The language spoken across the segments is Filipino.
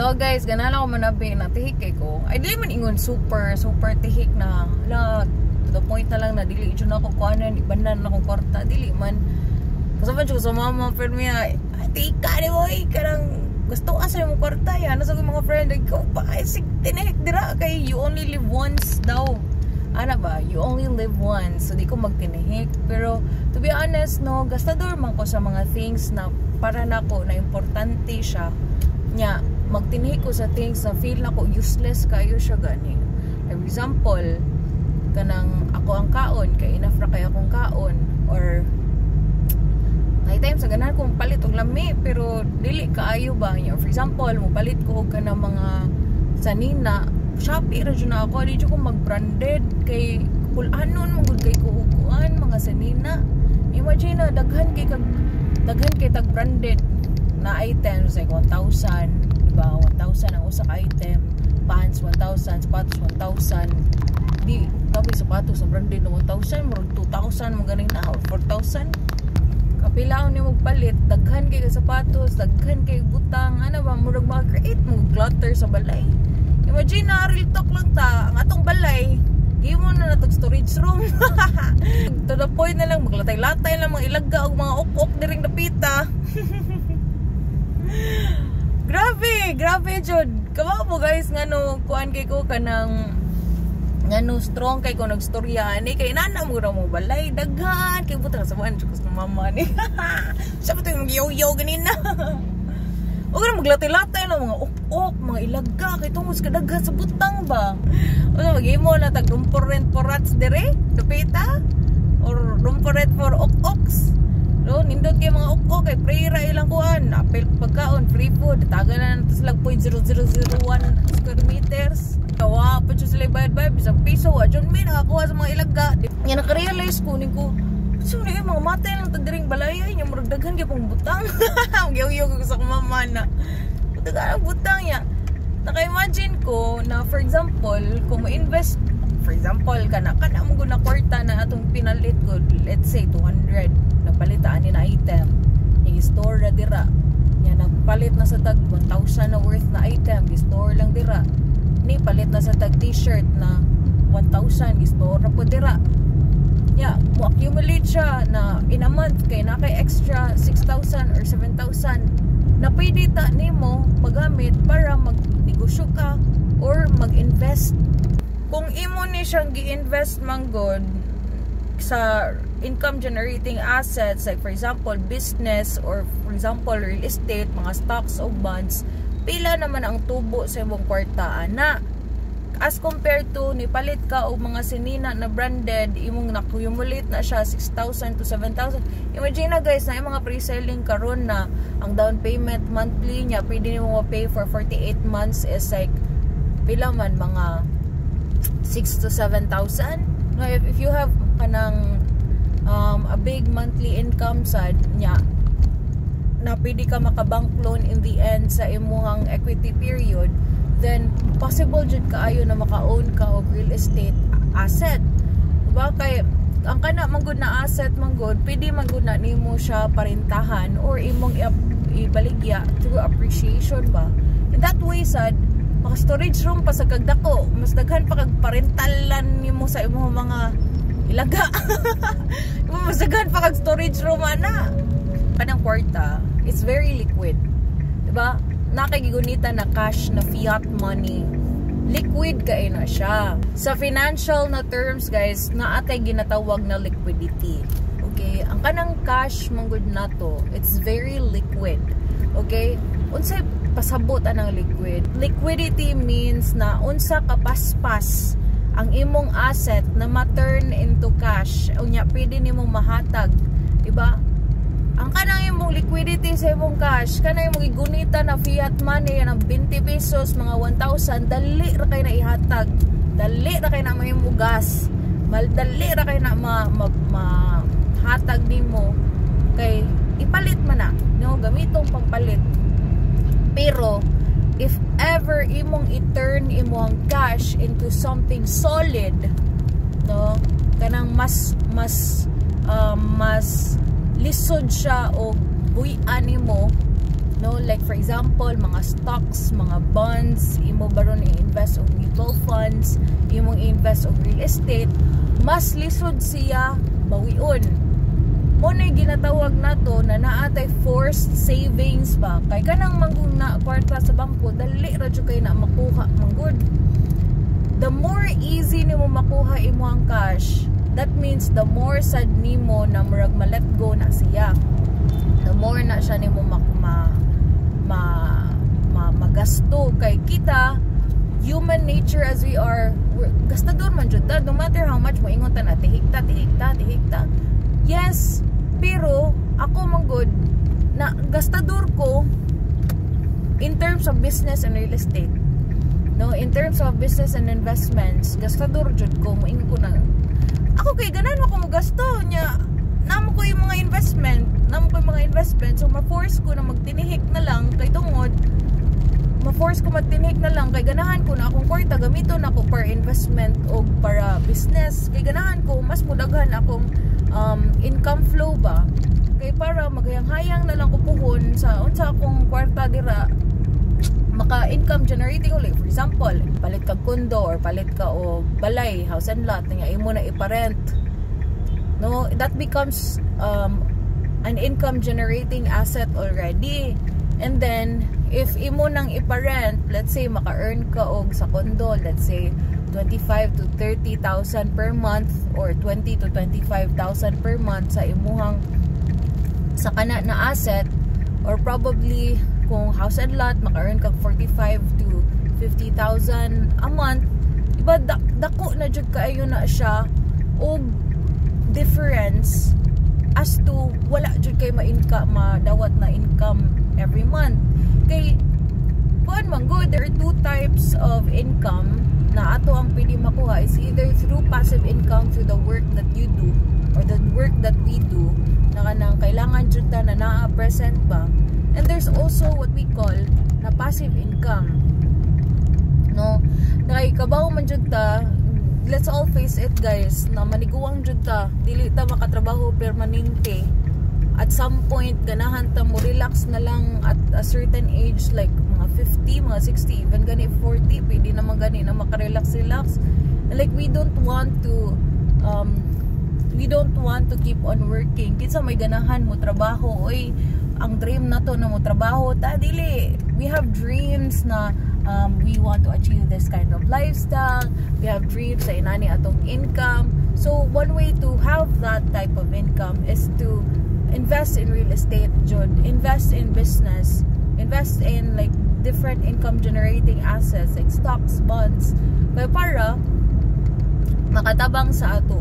So guys, ganala ko manabi na tihik kay ko. Ay dili man ingon super tihik na to the point na lang na dili jud ako kuanan ibanan na akong kwarta, dili man. Kasi man jud sa mama friend niya, tihik ka ni boy, kanang gusto ka sa mong kwarta ya. Nasa ko mga friend ko pa ay sig tinihik dira kay you only live once daw. Ana ba? You only live once. So di ko magtinihik. Pero to be honest no, gastador man ko sa mga things na para nako na importante siya. Nya magtinihik ko sa things na feel na ko useless kayo siya gani. For example, kanang ako ang kaon, kay enough ra kay akong kaon, or may time sa ganahan kong palit og lami pero dili kaayo ba niya. For example, mo palit ko og kanang mga sanina, Shopee ra jud na ako, di jud ko mag-branded kay kulanon mangud kay kuuguan mga sanina. Imagine na daghan kay tag branded na items like 1,000, diba? 1,000 ang usa ka item, pants 1,000, sapatos 1,000. Di tapos sapatos sa branded na 1,000, murag 2,000 mo ganing na or 4,000. Kapilaon ni mo palit, daghan kay sapatos, daghan kay butang, ano ba murag ma-create mo clutter sa balay. Imagine na real talk lang ta, ang atong balay gimo na natog storage room. To the point na lang maglatay-latay lang mga ilaga og mga ok-ok diring napita. Grabe jud. Kawa mo guys ngano kuan kay ko kanang ngano strong kay ko nagstorya ani kay nana mo ra mo balay daghan kay buta sa man jud ko mama ni. Sa puto yung yo ganina. O ganun maglatay-latay lang mga ok-ok, mga ilaga, kay tungos kadaghan sa butang ba? O so mag-imo na tag room for rent for rats dire, dupita? Or room for rent for ok-oks? No, nindot kay mga ok-ok, kay prera ilang kuan, apel pagkaon, free food, taga na natas lang 0.0001 square meters. Kawa, pa siya sila bayad-bayad, bisang piso, adyon may nakakuha sa mga ilaga. Yan nakarealize ko, so yung mga matay lang tadiring balay yung maragdagan kaya pang butang. Giyaw-yaw ko sa kumama na butang ang butang ya. Naka-imagine ko na for example kung ma-invest, for example kana mo guna kwarta na atong pinalit ko, let's say 200 napalitaan ni na item yung store na dira yan, nagpalit na sa tag 1,000 na worth na item, i-store lang dira ni palit na sa tag t-shirt na 1,000, i-store na po dira. Yeah, mo accumulate siya na in a month kay na kay extra 6,000 or 7,000 na pwede ta nimo magamit para magnegosyo ka or mag-invest. Kung imo ni siyang gi-invest man god sa income generating assets like for example business or for example real estate, mga stocks o bonds, pila naman ang tubo sa imong kwarta ana. As compared to nipalit ka og mga sinina na branded, imong na-accumulate na siya 6,000 to 7,000. Imagine na guys, na yung mga pre-selling karon na ang down payment monthly niya pwede mo ma-pay for 48 months is like pila man mga 6 to 7,000. No, if you have kanang a big monthly income sad niya na pwede ka maka-bank loan in the end sa imong equity period, then possible jud kaayo na maka-own ka og real estate asset. Diba? Kay ang kana manggod na asset manggod, pwede manggod na nimo siya parintahan or imong ibaligya through appreciation ba. In that way sad, maka storage room pa sa kagdako, mas daghan pa kag parentalan nimo sa imong mga ilaga. Mas daghan pa kag storage room ana. Kanang kwarta, it's very liquid. Diba? Nakagigunita na cash na fiat money, liquid kay na siya. Sa financial na terms guys, naatay ginatawag na liquidity. Okay, ang kanang cash manggod nato, it's very liquid. Okay, unsay pasabot anang liquid? Liquidity means na unsa kapaspas ang imong asset na ma-turn into cash, unya pwede nimong mahatag, diba? Ang kanang imong liquidity sa imong cash, kanang imong igunita na fiat money ng 20 pesos, mga 1,000, dali ra kay na ihatag, dali ra kay na mahimugas, dali ra kay na mahatag nimo, kay ipalit man na, no? Gamitong pagpalit. Pero if ever imong i-turn imong cash into something solid, no? Kanang mas lisod siya o buy-an nimo, No, like for example, mga stocks, mga bonds, imo baron i-invest og mutual funds, imong i-invest og real estate, mas lisod siya bawion. Mo na ginatawag nato na naatay forced savings ba. Kay kanang mangguna na kwarta sa bangko, dali ra jud kay na makuha manggod. The more easy nimo makuha imo ang cash, that means the more sad nimo na murag ma-let go na siya. The more na siya nimo magasto. Kay kita, human nature as we are, gastador man jud ta, no matter how much mo ingon ta na tihikta. Yes, pero ako manggod na gastador ko in terms of business and real estate. No, in terms of business and investments, gastador jud ko, moingon ko na ako kay ganan ako mo gasto nya. Namo ko yung mga investment, so ma-force ko na magtinihik na lang kay tungod kay ganahan ko na akong kwarta gamiton ako para investment o para business. Kay ganahan ko mas mudaghan akong income flow ba, kay para maghayang-hayang na lang ko puhon sa unsa akong kwarta dira maka-income generating ulit. For example, palit ka kondo or palit ka o balay, house and lot, nga imo na iparent. No, that becomes an income generating asset already. And then if imo nang iparent, let's say maka-earn ka og sa kondo, let's say 25 to 30,000 per month or 20 to 25,000 per month sa imuhang sa kana na asset, or probably kung house and lot maka-earn ka 45 to 50,000 a month, diba dako na jud kaayo na siya og difference as to wala jud kay madawat na income every month. Kay kuan man good, there are two types of income na ato ang pwede makuha, is either through passive income through the work that you do or the work that we do na kanang kailangan jud ta na naa present ba, and there's also what we call na passive income. No, kay kabaw man jud ta, let's all face it guys, na maniguang jud ta, dili ta makatrabaho permanente. At some point ganahan ta mo relax na lang at a certain age, like mga 50, mga 60, even gani 40, pwede naman gani na makarelax. Like we don't want to keep on working. Kinsa may ganahan mo trabaho, oy ang dream na to na mo trabaho ta, dili. We have dreams na we want to achieve this kind of lifestyle. We have dreams sa inani atong income. So one way to have that type of income is to invest in real estate, invest in business, invest in like different income generating assets like stocks, bonds, kaya para makatabang sa ato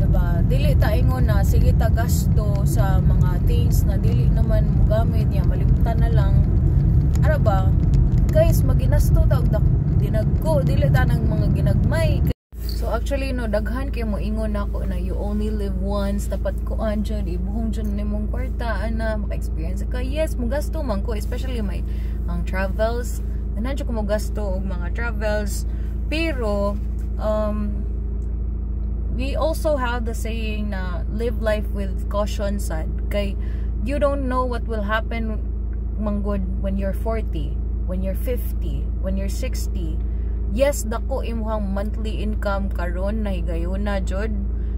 diba? Dili ta ingon na sige ta gasto sa mga things na dili naman mo gamit niya, malimutan na lang. Ano ba guys, maginasto ta og dinagko, dili ta nang mga ginagmay. So actually no, daghan kay mo ingon nako na you only live once, dapat ko anjon ibuhong dyan nimong kwarta ana maka-experience ka. Yes, mo gasto man ko, especially my ang travels, nanadyo ko mo gasto og mga travels, pero we also have the saying na live life with caution sad, kay you don't know what will happen manggod when you're 40, when you're 50, when you're 60. Yes, dako imuhang monthly income karon na higayuna jud,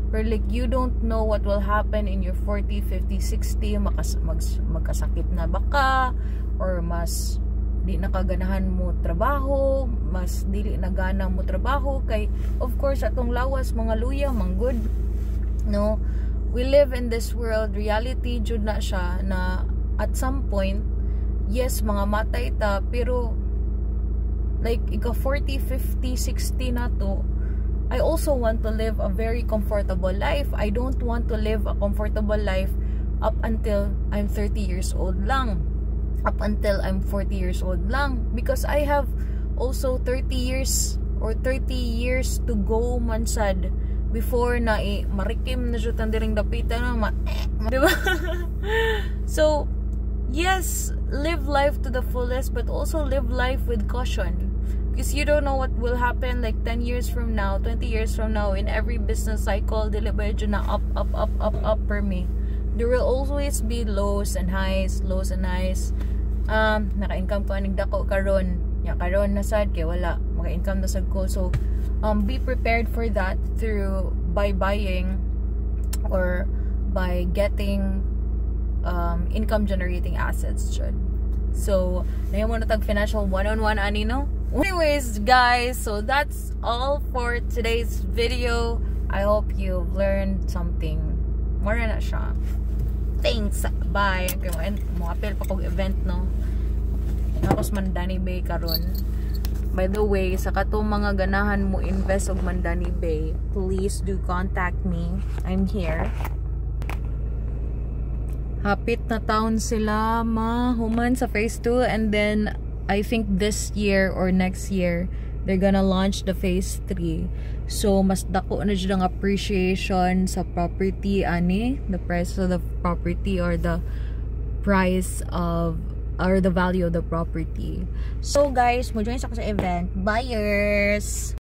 pero like you don't know what will happen in your 40, 50, 60, magkasakit na baka, or mas di nakaganahan mo trabaho, mas dili nagana mo trabaho, kay of course atong lawas mga luya manggod. No, we live in this world, reality jud na siya na at some point, yes, mga matay ta, pero like ika 40, 50, 60 na to, I also want to live a very comfortable life. I don't want to live a comfortable life up until I'm 30 years old lang, up until I'm 40 years old lang, because I have also 30 years or 30 years to go man sad before na marikim na jud tandiring dapita na diba? So yes, live life to the fullest, but also live life with caution, because you don't know what will happen like 10 years from now, 20 years from now. In every business cycle, dili ba yun na up per me, there will always be lows and highs. Naka-income ko aning dako karon. Karon na sad kay wala maka-income na sad ko. So be prepared for that by buying or by getting income generating assets jud. So na mo na tag financial one-on-one ani no. Anyways guys, so that's all for today's video. I hope you've learned something. More na siya. Thanks. Bye. Okay, mo apel pa kog event no. Tapos Mandani Bay karon. By the way, sa katong mga ganahan mo invest og Mandani Bay, please do contact me. I'm here. Hapit na taon sila mahuman sa phase 2, and then I think this year or next year they're gonna launch the phase 3. So mas dako na jud ang appreciation sa property ani, the price of the property or the price of or the value of the property. So guys, mo join sa event. Buyers!